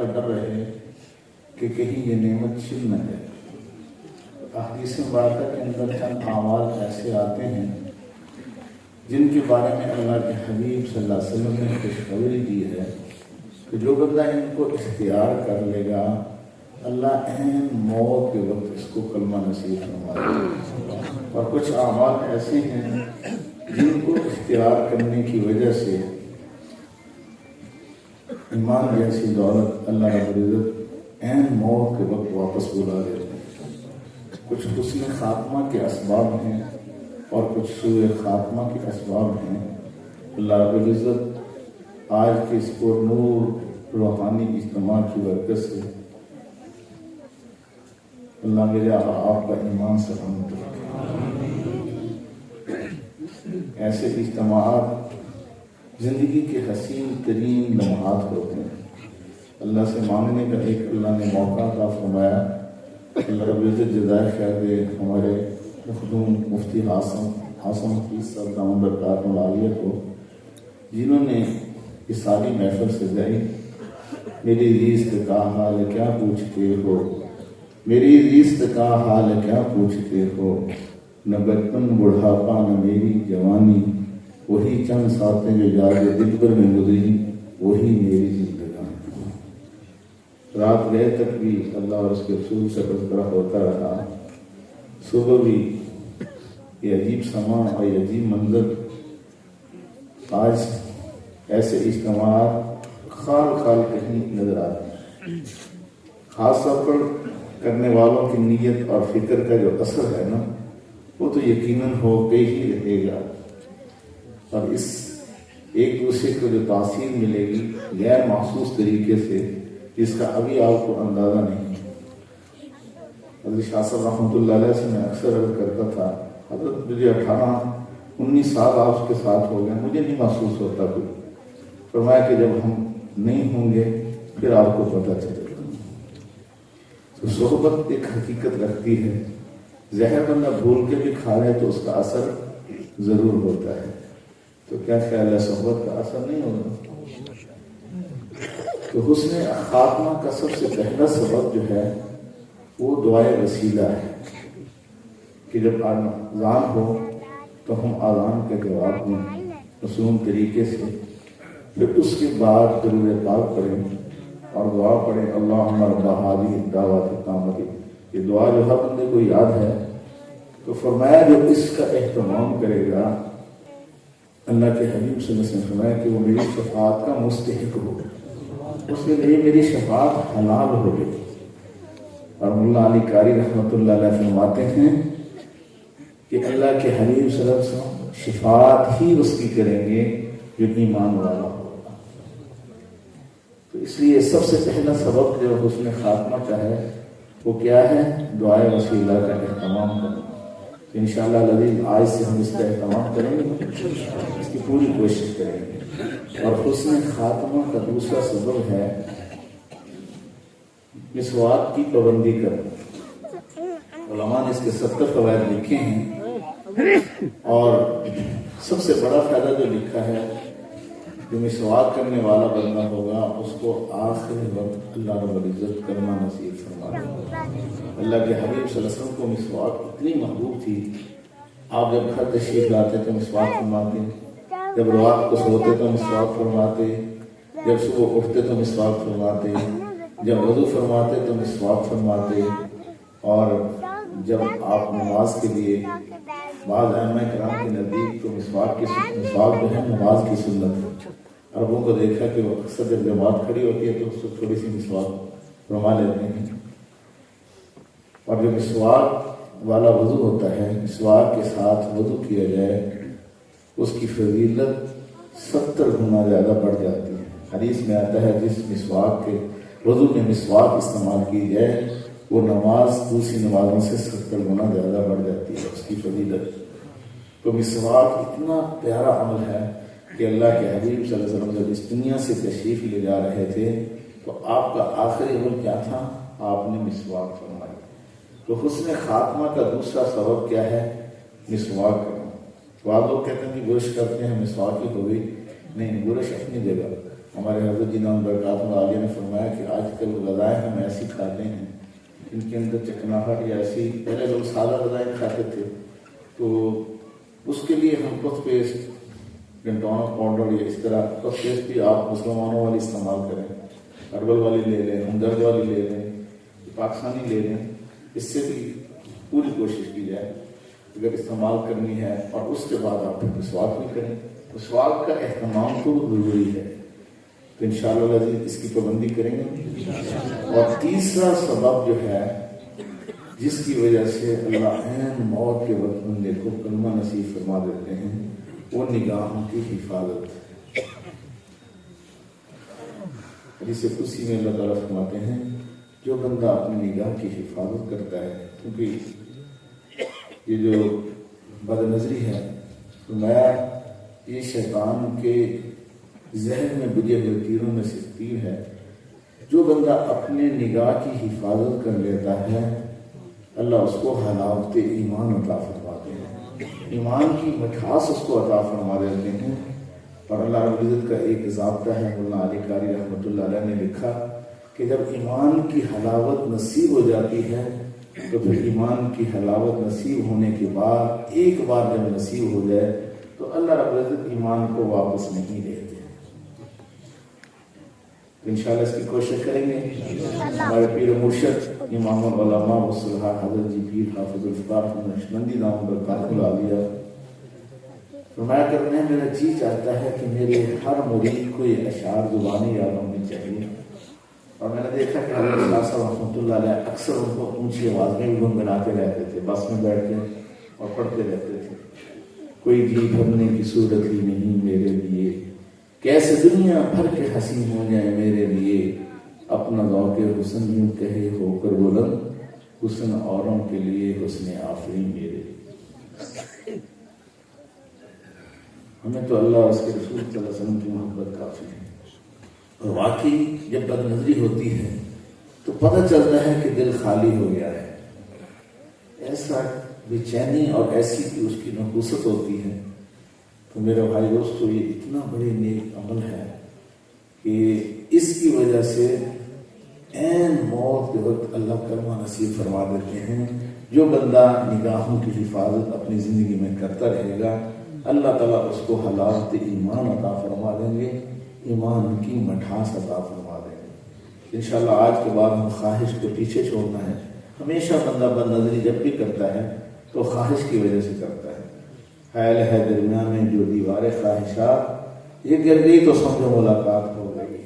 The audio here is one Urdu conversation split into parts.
کا ڈر رہے کہ کہیں یہ نعمت چھن نہ جائے۔ احادیث مبارکہ کے اندر چند اعمال ایسے آتے ہیں جن کے بارے میں اللہ کے حبیب صلی اللہ علیہ وسلم نے خوشخبری دی ہے کہ جو بندہ ان کو اختیار کر لے گا اللہ اہم موت کے وقت اس کو کلمہ نصیب فرمائے۔ اور کچھ اعمال ایسے ہیں جن کو اختیار کرنے کی وجہ سے ایمان جیسی دولت اللہ رب العزت اہم موت کے وقت واپس بلا دیتے ہیں۔ کچھ حسن خاتمہ کے اسباب ہیں اور کچھ سوء خاتمہ کے اسباب ہیں۔ اللہ رب العزت آج کے اس پر نور روحانی اجتماع کی برکت سے اللہ میرے اور آپ کا ایمان سلامت رکھے۔ ایسے اجتماعات زندگی کے حسین ترین لمحات ہوتے ہیں۔ اللہ سے مانگنے کا ایک اللہ نے موقع عطا فرمایا۔ اللہ رب العزت جزائے خیر دے ہمارے مخدوم مفتی حاسم حفیظ صاحب دامت برکاتہ العالیہ کو، جنہوں نے یہ ساری محفل سجائی۔ میری ریزق کا حال کیا پوچھتے ہو، میری رزق کا حال کیا پوچھتے ہو، نہ بچپن بڑھاپا نہ میری جوانی، وہی چند ساتیں جو یاد دل پر میں گزری، وہی میری زندگانی۔ رات گئے تک بھی اللہ اور اس کے رسول سے تذکرہ ہوتا رہا، صبح بھی یہ عجیب سما اور یہ عجیب منظر۔ آج ایسے اجتماعات خال خال کہیں نظر آتے ہیں۔ خاص طور پر کرنے والوں کی نیت اور فکر کا جو اثر ہے نا، وہ تو یقیناً ہو کے ہی رہے گا، اور اس ایک دوسرے کو جو تاثیر ملے گی غیر محسوس طریقے سے، جس کا ابھی آپ کو اندازہ نہیں۔ حضرت شاہ صاحب رحمۃ اللہ علیہ سے میں اکثر عرض کرتا تھا، حضرت مجھے 18-19 سال آپ کے ساتھ ہو گئے، مجھے نہیں محسوس ہوتا کچھ۔ فرمایا کہ جب ہم نہیں ہوں گے پھر آپ کو پتہ چلے گا۔ تو صحبت ایک حقیقت رکھتی ہے، زہر بندہ بھول کے بھی کھا لے تو اس کا اثر ضرور ہوتا ہے۔ تو کیا خیال ہے، صحبت کا اثر نہیں ہوگا؟ تو حسن خاتمہ کا سب سے پہلا سبب جو ہے وہ دعائے وسیلہ ہے کہ جب اذان ہو تو ہم اذان کے جواب میں مصنون طریقے سے، پھر اس کے بعد درود پاک پڑھیں اور دعا پڑھیں، اللہم رب ہذہ الدعوۃ التامۃ۔ یہ دعا جو ہر بندے کو یاد ہے، تو فرمایا جو اس کا اہتمام کرے گا، اللہ کے حبیب صلی اللہ علیہ وسلم فرمایا کہ وہ میری شفاعت کا مستحق ہو، اس کے لیے میری شفاعت حلال ہو گئی۔ اور مولا علی قاری رحمۃ اللہ علیہ فرماتے ہیں کہ اللہ کے حبیب صلی اللہ علیہ وسلم شفاعت ہی اس کی کریں گے جو ایمان والا ہوگا۔ تو اس لیے سب سے پہلا سبب جو حسن خاتمہ کا ہے وہ کیا ہے؟ دعائے وسیلہ کا اہتمام کرنا۔ تو انشاءاللہ العزیز آج سے ہم اس کا اہتمام کریں گے، اس کی پوری کوشش کریں گے۔ اور حسن خاتمہ کا دوسرا سبب ہے مسواک کی پابندی کرنا۔ علماء نے اس کے 70 فوائد لکھے ہیں، اور سب سے بڑا فائدہ جو لکھا ہے، جو مسواک کرنے والا بندہ ہوگا اس کو آخر وقت اللہ رب العزت کلمہ نصیب فرما دے۔ اللہ کے حبیب صلی اللہ علیہ وسلم کو مسواک اتنی محبوب تھی، آپ جب گھر تشریف لاتے تو مسواک فرماتے، جب رات کو سوتے تو مسواک فرماتے، جب صبح اٹھتے تو مسواک فرماتے، جب وضو فرماتے تو مسواک فرماتے، اور جب آپ نماز کے لیے، بعض ائمہ کرام کے نزدیک تو مسواک جو ہے نماز کی سنت ہے۔ عربوں کو دیکھا کہ وہ اکثر جب جماعت کھڑی ہوتی ہے تو اس کو تھوڑی سی مسواک فرما لیتے ہیں، اور جو مسواک والا وضو ہوتا ہے، مسواک کے ساتھ وضو کیا جائے، اس کی فضیلت 70 گنا زیادہ بڑھ جاتی ہے۔ حدیث میں آتا ہے جس مسواک کے وضو میں مسواک استعمال کی جائے وہ نماز دوسری نمازوں سے 70 گنا زیادہ بڑھ جاتی ہے اس کی فضیلت۔ تو مسواک اتنا پیارا عمل ہے کہ اللہ کے حبیب صلی اللہ علیہ وسلم جب اس دنیا سے تشریف لے جا رہے تھے تو آپ کا آخری عمل کیا تھا؟ آپ نے مسواک فرمائی۔ تو حسن خاتمہ کا دوسرا سبب کیا ہے؟ مسواک کرنا۔ بعض لوگ کہتے ہیں کہ برش کرتے ہیں مسواک ہی ہو گئی، نہیں، برش اپنی جگہ۔ ہمارے حضرت جناب برکاتہ العالیہ نے فرمایا کہ آج کل غذائیں ہم ایسی کھاتے ہیں ان کے اندر چکناہٹ یا ایسی، پہلے لوگ سادہ غذائیں کھاتے تھے تو اس کے لیے ہم ٹوتھ پیسٹ، گنٹونا پاؤڈر یا اس طرح ٹوتھ پیسٹ بھی آپ مسلمانوں والی استعمال کریں، ہربل والی لے لیں، ہمدرد والی لے لیں، پاکستانی لے لیں، اس سے بھی پوری کوشش کی جائے اگر استعمال کرنی ہے، اور اس کے بعد آپ مسواک بھی کریں۔ مسواک کا اہتمام تو ضروری ہے، تو انشاءاللہ العزیز اس کی پابندی کریں گے۔ اور تیسرا سبب جو ہے جس کی وجہ سے اللہ عین موت کے وقت بندے کو کلمہ نصیب فرما دیتے ہیں، وہ نگاہوں کی حفاظت۔ حدیث قدسی میں اللہ تعالیٰ فرماتے ہیں جو بندہ اپنی نگاہ کی حفاظت کرتا ہے، کیونکہ یہ جو بد نظری ہے فرمایا یہ شیطان کے ذہن میں بجے ہوئے تیروں میں سے تیر ہے، جو بندہ اپنے نگاہ کی حفاظت کر لیتا ہے اللہ اس کو حلاوت ایمان عطا فرماتے ہیں، ایمان کی مٹھاس اس کو عطا فرما دیتے ہیں۔ اور اللہ رب العزت کا ایک ضابطہ ہے، مولانا علی قاری رحمۃ اللہ علیہ نے لکھا کہ جب ایمان کی حلاوت نصیب ہو جاتی ہے تو پھر ایمان کی حلاوت نصیب ہونے کے بعد ایک بار جب نصیب ہو جائے تو اللہ رب العزت ایمان کو واپس نہیں لیتے۔ انشاءاللہ اس کی کوشش کریں گے۔ ہمارے پیر مرشد امام العلماء والصلحاء حضرت جی پیر حافظ الفتاح نقشبندی دامت برکاتہ العالیہ فرمایا کرتے ہیں میرا جی چاہتا ہے کہ میرے ہر مرید کو یہ اشعار زبانی یاد ہونی چاہیے، اور میں نے دیکھا کہ حضرت صاحب رحمۃ اللہ علیہ اکثر ان کو اونچی آواز میں گنگناتے رہتے تھے، بس میں بیٹھ کے اور پڑھتے رہتے تھے۔ کوئی جی بھرنے کی صورت ہی نہیں میرے لیے، کیسے دنیا بھر کے حسین ہو جائیں میرے لیے، اپنا ذوق حسن یوں کہے ہو کر بلند، حسن اوروں کے لیے حسن آفرین میرے لیے۔ ہمیں تو اللہ اور اس کے رسول صلی اللہ علیہ وسلم کی محبت کافی ہے۔ اور واقعی جب بد نظری ہوتی ہے تو پتہ چلتا ہے کہ دل خالی ہو گیا ہے، ایسا بے چینی اور ایسی بھی اس کی نحوست ہوتی ہے۔ تو میرے بھائی دوستو یہ اتنا بڑے نیک عمل ہے کہ اس کی وجہ سے عین موت کے وقت اللہ کلمہ نصیب فرما دیتے ہیں۔ جو بندہ نگاہوں کی حفاظت اپنی زندگی میں کرتا رہے گا اللہ تعالیٰ اس کو حلاوت ایمان عطا فرما دیں گے، ایمان کی مٹھاس عطا فرما دیں گے۔ انشاءاللہ آج کے بعد ہم خواہش کو پیچھے چھوڑنا ہے۔ ہمیشہ بندہ بد نظری جب بھی کرتا ہے تو خواہش کی وجہ سے کرتا ہے۔ حائل ہے درمیان میں جو دیوار خواہشات، یہ گر گئی تو سمجھو ملاقات ہو گئی،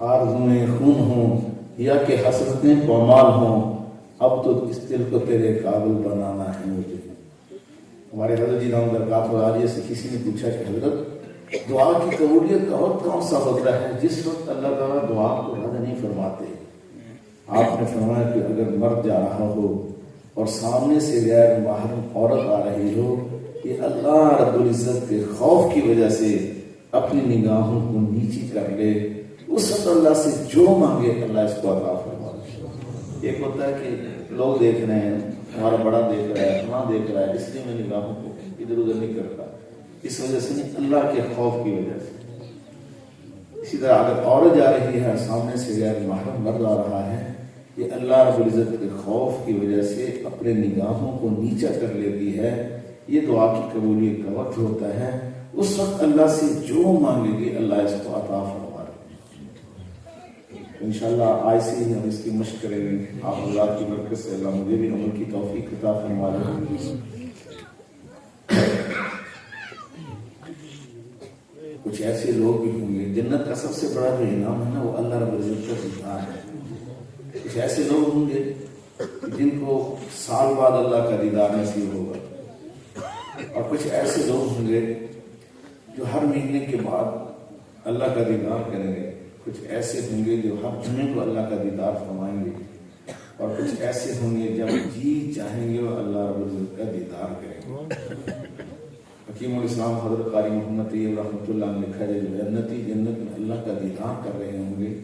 آرزویں خون ہوں یا کہ حسرتیں پامال ہوں، اب تو اس دل کو تیرے قابل بنانا ہے مجھے۔ ہمارے حضرت جی نام درکات عالیہ سے کسی نے پوچھا کہ حضرت دعا کی قبولیت کا وقت کون سا ہوتا ہے جس وقت اللہ تعالیٰ دعا کو رد نہیں فرماتے؟ آپ نے فرمایا کہ اگر مرد جا رہا ہو اور سامنے سے غیر محرم عورت آ رہی ہو، یہ اللہ رب العزت کے خوف کی وجہ سے اپنی نگاہوں کو نیچی کر لے، اس وقت اللہ سے جو مانگے اللہ اس کو عطا فرما دے۔ ایک ہوتا ہے کہ لوگ دیکھ رہے ہیں، ہمارا بڑا دیکھ رہا ہے، فلاں دیکھ رہا ہے، اس لیے میں نگاہوں کو ادھر ادھر نہیں کرتا، اس وجہ سے نہیں، اللہ کے خوف کی وجہ سے۔ اسی طرح اگر عورت جا رہی ہے سامنے سے غیر محرم مرد آ رہا ہے، یہ اللہ رب العزت کے خوف کی وجہ سے اپنے نگاہوں کو نیچا کر لیتی ہے۔ یہ دعا کی قبولیت کا وقت ہوتا ہے، اس وقت اللہ سے جو مانگے گی اللہ اس کو عطا فرما دے۔ انشاءاللہ آج سے ہی ہم اس کی مشق کریں گے۔ آپ اللہ کی برکت سے اللہ مجھے بھی عمل کی توفیق عطا فرما دے۔ کچھ ایسے لوگ بھی ہوں گے، جنت کا سب سے بڑا جو انعام ہے نا وہ اللہ رب العزت کا دیدار ہے۔ کچھ ایسے لوگ ہوں گے جن کو سال بعد اللہ کا دیدار نصیب ہوگا، اور کچھ ایسے لوگ ہوں گے جو ہر مہینے کے بعد اللہ کا دیدار کریں گے، کچھ ایسے ہوں گے جو ہر جمعے کو اللہ کا دیدار فرمائیں گے، اور کچھ ایسے ہوں گے جب جی چاہیں گے وہ اللہ رب العزت کا دیدار کریں گے۔ حکیم الاسلام حضرت قاری محمد طیب رحمۃ اللہ نے لکھا ہے جو جنتی جنت میں اللہ کا دیدار کر رہے ہوں گے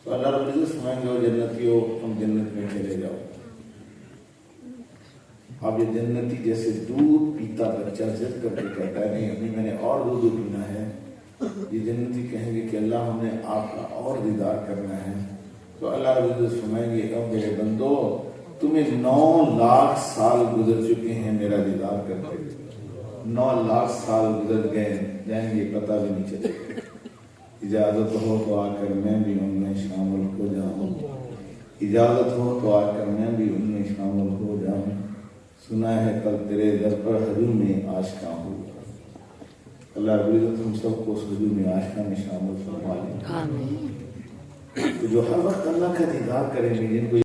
تو اللہ رب العزت فرمائیں گے جنتیوں تم جنت میں چلے جاؤ۔ اب یہ جنتی جیسے دودھ پیتا بچہ ضد کر کے کہتا ہے نہیں ابھی میں نے اور دودھ پینا ہے، یہ جنتی کہیں گے کہ اللہ ہم نے آپ کا اور دیدار کرنا ہے، تو اللہ رب العزت فرمائیں گے اب میرے بندو تمہیں 9 لاکھ سال گزر چکے ہیں میرا دیدار کرتے، 9 لاکھ سال گزر گئے جائیں گے پتہ بھی نہیں چلے گا، اجازت ہو تو آ کر میں بھی ان میں شامل ہو جاؤں، اجازت ہو تو آ کر میں بھی ان میں شامل ہو جاؤں، سنا ہے کل تیرے در پر ہجوم میں آشکاں ہو۔ اللہ رب العزت ہم سب کو اس ہجوم میں آشکاں میں شامل فرما لیں، تو جو ہر وقت اللہ کا دیدار کریں گے، جن کو